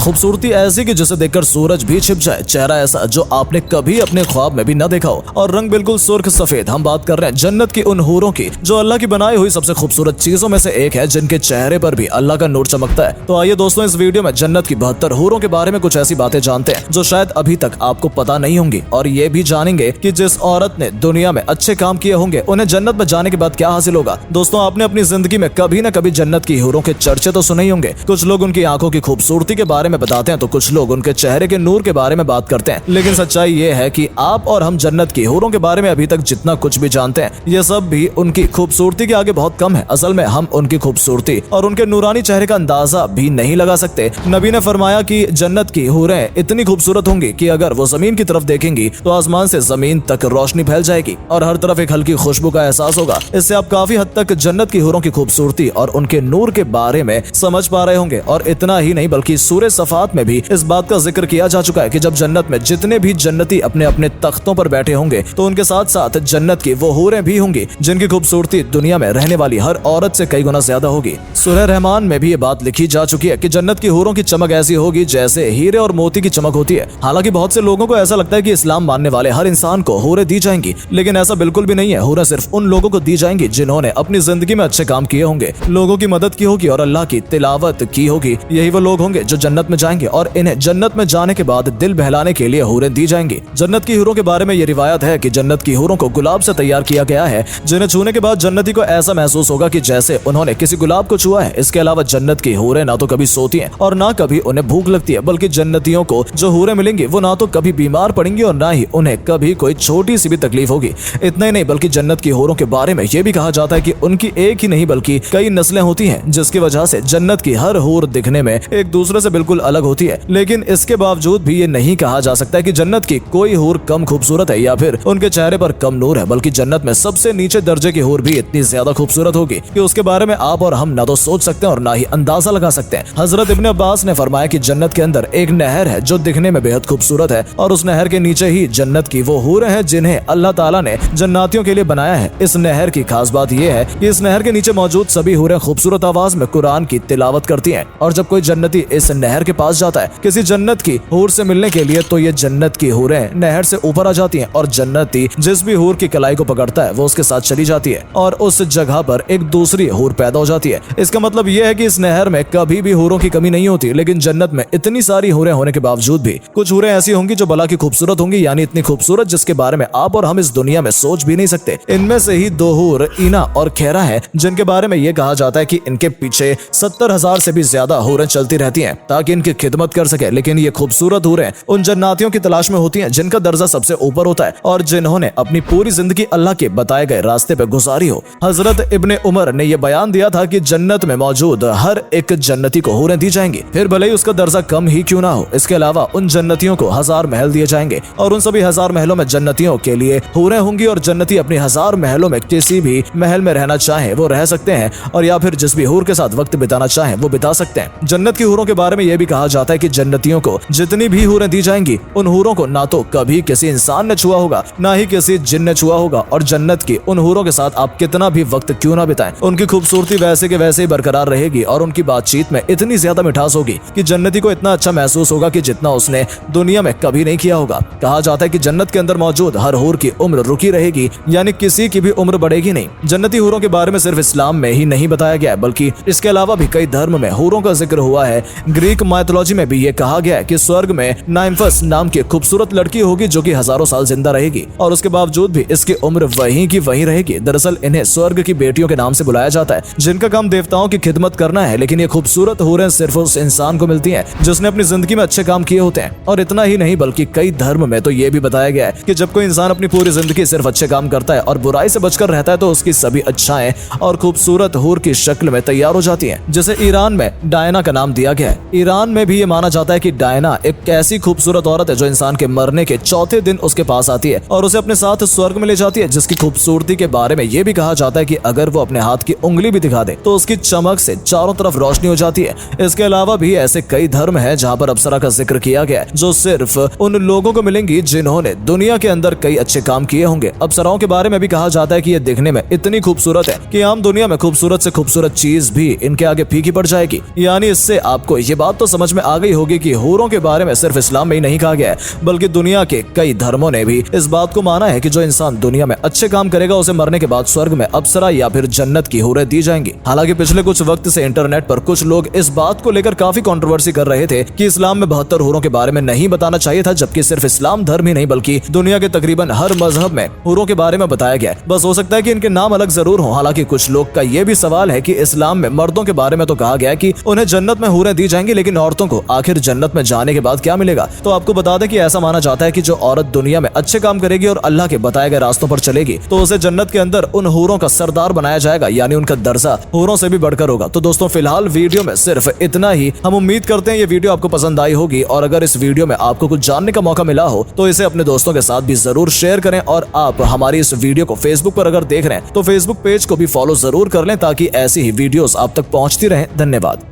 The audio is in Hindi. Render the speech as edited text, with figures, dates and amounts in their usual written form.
खूबसूरती ऐसी कि जिसे देखकर सूरज भी छिप जाए, चेहरा ऐसा जो आपने कभी अपने ख्वाब में भी न देखा हो, और रंग बिल्कुल सुर्ख सफेद। हम बात कर रहे हैं जन्नत की उन हूरों की जो अल्लाह की बनाई हुई सबसे खूबसूरत चीजों में से एक है, जिनके चेहरे पर भी अल्लाह का नूर चमकता है। तो आइए दोस्तों, इस वीडियो में जन्नत की 72 हूरों के बारे में कुछ ऐसी बातें जानते हैं जो शायद अभी तक आपको पता नहीं होंगी, और ये भी जानेंगे कि जिस औरत ने दुनिया में अच्छे काम किए होंगे उन्हें जन्नत में जाने के बाद क्या हासिल होगा। दोस्तों, आपने अपनी जिंदगी में कभी न कभी जन्नत की हूरों के चर्चे तो सुने ही होंगे। कुछ लोग उनकी आंखों की खूबसूरती के बारे में बताते हैं तो कुछ लोग उनके चेहरे के नूर के बारे में बात करते हैं। लेकिन सच्चाई ये है कि आप और हम जन्नत की हूरों के बारे में अभी तक जितना कुछ भी जानते हैं, ये सब भी उनकी खूबसूरती के आगे बहुत कम है। असल में हम उनकी खूबसूरती और उनके नूरानी चेहरे का अंदाजा भी नहीं लगा सकते। नबी ने फरमाया कि जन्नत की हूरें इतनी खूबसूरत होंगी कि अगर वो जमीन की तरफ देखेंगी तो आसमान से जमीन तक रोशनी फैल जाएगी और हर तरफ एक हल्की खुशबू का एहसास होगा। इससे आप काफी हद तक जन्नत की हूरों की खूबसूरती और उनके नूर के बारे में समझ पा रहे होंगे। और इतना ही नहीं बल्कि सूरह सफात में भी इस बात का जिक्र किया जा चुका है कि जब जन्नत में जितने भी जन्नती अपने अपने तख्तों पर बैठे होंगे तो उनके साथ साथ जन्नत की वो हूरें भी होंगी जिनकी खूबसूरती दुनिया में रहने वाली हर औरत से कई गुना ज्यादा होगी। सूरह रहमान में भी ये बात लिखी जा चुकी है कि जन्नत की हूरों की चमक ऐसी होगी जैसे हीरे और मोती की चमक होती है। हालांकि बहुत से लोगों को ऐसा लगता है कि इस्लाम मानने वाले हर इंसान को हूरें दी जाएंगी, लेकिन ऐसा बिल्कुल भी नहीं है। हूरें सिर्फ उन लोगों को दी जाएंगी जिन्होंने अपनी जिंदगी में अच्छे काम किए होंगे, लोगों की मदद की होगी और अल्लाह की तिलावत की होगी। यही वो लोग होंगे जो जन्नत में जाएंगे और इन्हें जन्नत में जाने के बाद दिल बहलाने के लिए हूरें दी जाएंगी। जन्नत की हूरों के बारे में ये रिवायत है कि जन्नत की हूरों को गुलाब से तैयार किया गया है, जिन्हें छूने के बाद जन्नती को ऐसा महसूस होगा कि जैसे उन्होंने किसी गुलाब को छुआ है। इसके अलावा जन्नत की हूरें ना तो कभी सोती हैं और ना कभी उन्हें भूख लगती है, बल्कि जन्नतियों को जो हूरें मिलेंगी वो ना तो कभी बीमार पड़ेंगी और ना ही उन्हें कभी कोई छोटी सी भी तकलीफ होगी। इतना ही नहीं बल्कि जन्नत की हूरों के बारे में यह भी कहा जाता है कि उनकी एक ही नहीं बल्कि कई नस्लें होती हैं, जिसकी वजह से जन्नत की हर हूर दिखने में एक दूसरे से बिल्कुल अलग होती है। लेकिन इसके बावजूद भी ये नहीं कहा जा सकता कि जन्नत की कोई हूर कम खूबसूरत है या फिर उनके चेहरे पर कम नूर है, बल्कि जन्नत में सबसे नीचे दर्जे की हूर भी इतनी ज्यादा खूबसूरत होगी कि उसके बारे में आप और हम ना तो सोच सकते हैं और ना ही अंदाजा लगा सकते हैं। हजरत इब्ने अब्बास ने फरमाया कि जन्नत के अंदर एक नहर है जो दिखने में बेहद खूबसूरत है और उस नहर के नीचे ही जन्नत की वो हूरें हैं जिन्हें अल्लाह ताला ने जन्नातियों के लिए बनाया है। इस नहर की खास बात यह है कि इस नहर के नीचे मौजूद सभी हूरें खूबसूरत आवाज में कुरान की तिलावत करती हैं, और जब कोई जन्नती इस नहर के पास जाता है किसी जन्नत की हूर से मिलने के लिए, तो ये जन्नत की हूरें नहर से ऊपर आ जाती हैं और जन्नती जिस भी हूर की कलाई को पकड़ता है वो उसके साथ चली जाती है और उस जगह पर एक दूसरी हूर पैदा हो जाती है। इसका मतलब यह है कि इस नहर में कभी भी हूरों की कमी नहीं होती। लेकिन जन्नत में इतनी सारी हूरें होने के बावजूद भी कुछ हूरें ऐसी होंगी जो भला की खूबसूरत होंगी, यानी इतनी खूबसूरत जिसके बारे में आप और हम इस दुनिया में सोच भी नहीं सकते। इनमें से ही दो हूर ईना और खैरा है, जिनके बारे में यह कहा जाता है कि इनके पीछे 70,000 से भी ज्यादा हूरें चलती रहती हैं ताकि इनकी खिदमत कर सके। लेकिन ये खूबसूरत हूरें उन जन्नातियों की तलाश में होती हैं जिनका दर्जा सबसे ऊपर होता है और जिन्होंने अपनी पूरी जिंदगी अल्लाह के बताए गए रास्ते पे गुजारी हो। हजरत इब्ने उमर ने यह बयान दिया था कि जन्नत में मौजूद हर एक जन्नती को हूरें दी जाएंगी, फिर भले ही उसका दर्जा कम ही क्यों ना हो। इसके अलावा उन जन्नतियों को 1000 महल दिए जाएंगे और उन सभी 1000 महलों में जन्नतियों के लिए हूरें होंगी और जन्नती अपनी 1000 महलों में किसी भी महल में रहना चाहे वो रह सकते हैं और या फिर जिस भी हूर के साथ वक्त बिताना चाहे वो बिता सकते हैं। जन्नत की हूरों के बारे में यह भी कहा जाता है कि जन्नतियों को जितनी भी हूरें दी जाएंगी उन हूरों को ना तो कभी किसी इंसान ने छुआ होगा ना ही किसी जिन ने छुआ होगा, और जन्नत की उन हूरों के साथ आप कितना भी वक्त क्यों ना बिताएं उनकी खूबसूरती वैसे के वैसे ही बरकरार रहेगी और उनकी बातचीत में इतनी ज्यादा मिठास होगी कि जन्नती को इतना अच्छा महसूस होगा कि जितना उसने दुनिया में कभी नहीं किया होगा। कहा जाता है कि जन्नत के अंदर मौजूद हर हूर की उम्र रुकी रहेगी, यानी किसी की भी उम्र बढ़ेगी नहीं। जन्नती हूरों के बारे में सिर्फ इस्लाम में ही नहीं बताया गया है बल्कि इसके अलावा भी कई धर्म में हूरों का जिक्र हुआ है। ग्रीक माइथोलॉजी में भी ये कहा गया है कि स्वर्ग में नाइम्फस नाम की खूबसूरत लड़की होगी जो कि हजारों साल जिंदा रहेगी और उसके बावजूद भी इसकी उम्र वहीं की वहीं रहेगी। दरअसल इन्हें स्वर्ग की बेटियों के नाम से बुलाया जाता है जिनका काम देवताओं की खिदमत करना है। लेकिन ये खूबसूरत हूरें सिर्फ उस इंसान को मिलती हैं जिसने अपनी जिंदगी में अच्छे काम किए होते हैं। और इतना ही नहीं बल्कि कई धर्म में तो ये भी बताया गया है कि जब कोई इंसान अपनी पूरी जिंदगी सिर्फ अच्छे काम करता है और बुराई से बचकर रहता है तो उसकी सभी अच्छाएं और खूबसूरत हूर की शक्ल में तैयार हो जाती हैं। जैसे ईरान में डायना का नाम दिया गया है। ईरान में भी ये माना जाता है कि डायना एक ऐसी खूबसूरत औरत है जो इंसान के मरने के चौथे दिन उसके पास आती है और उसे अपने साथ स्वर्ग में ले जाती है, जिसकी खूबसूरती के बारे में ये भी कहा जाता है कि अगर वो अपने हाथ की उंगली भी दिखा दे तो उसकी चमक से चारों तरफ रोशनी हो जाती है। इसके अलावा भी ऐसे कई धर्म हैं जहां पर अप्सरा का जिक्र किया गया है जो सिर्फ उन लोगों को मिलेंगी जिन्होंने दुनिया के अंदर कई अच्छे काम किए होंगे। अप्सराओं के बारे में भी कहा जाता है कि ये दिखने में इतनी खूबसूरत है कि आम दुनिया में खूबसूरत से खूबसूरत चीज भी इनके आगे फीकी पड़ जाएगी। यानी इससे आपको ये बात तो समझ में आ गई होगी कि हूरों के बारे में सिर्फ इस्लाम में ही नहीं कहा गया है, बल्कि दुनिया के कई धर्मों ने भी इस बात को माना है कि जो इंसान दुनिया में अच्छे काम करेगा उसे मरने के बाद स्वर्ग में अप्सरा या फिर जन्नत की हूरें दी जाएंगी। हालांकि पिछले कुछ वक्त से इंटरनेट पर कुछ लोग इस बात को लेकर काफी कंट्रोवर्सी कर रहे थे कि इस्लाम में 72 हूरों के बारे में नहीं बताना चाहिए था, जबकि सिर्फ इस्लाम धर्म ही नहीं बल्कि दुनिया के तकरीबन हर मजहब में हूरों के बारे में बताया गया है। बस हो सकता है कि इनके नाम अलग जरूर हों। हालांकि कुछ लोग का ये भी सवाल है कि इस्लाम में मर्दों के बारे में तो कहा गया है कि उन्हें जन्नत में हूरें दी जाएंगी, लेकिन औरतों को आखिर जन्नत में जाने के बाद क्या मिलेगा? तो आपको बता दें कि ऐसा माना जाता है कि जो औरत दुनिया में अच्छे काम करेगी और अल्लाह के बताए गए रास्तों पर चलेगी तो उसे जन्नत के अंदर उन हूरों का सरदार बनाया जाएगा, यानी उनका दर्जा हूरों से भी बढ़कर होगा। तो दोस्तों फिलहाल वीडियो में सिर्फ इतना ही। हम उम्मीद करते हैं ये वीडियो आपको पसंद आई होगी, और अगर इस वीडियो में आपको कुछ जानने का मौका मिला हो तो इसे अपने दोस्तों के साथ भी जरूर शेयर करें। और आप हमारी इस वीडियो को फेसबुक पर अगर देख रहे हैं तो फेसबुक पेज को भी फॉलो जरूर कर लें ताकि ऐसी ही वीडियोस आप तक पहुंचती रहें। धन्यवाद।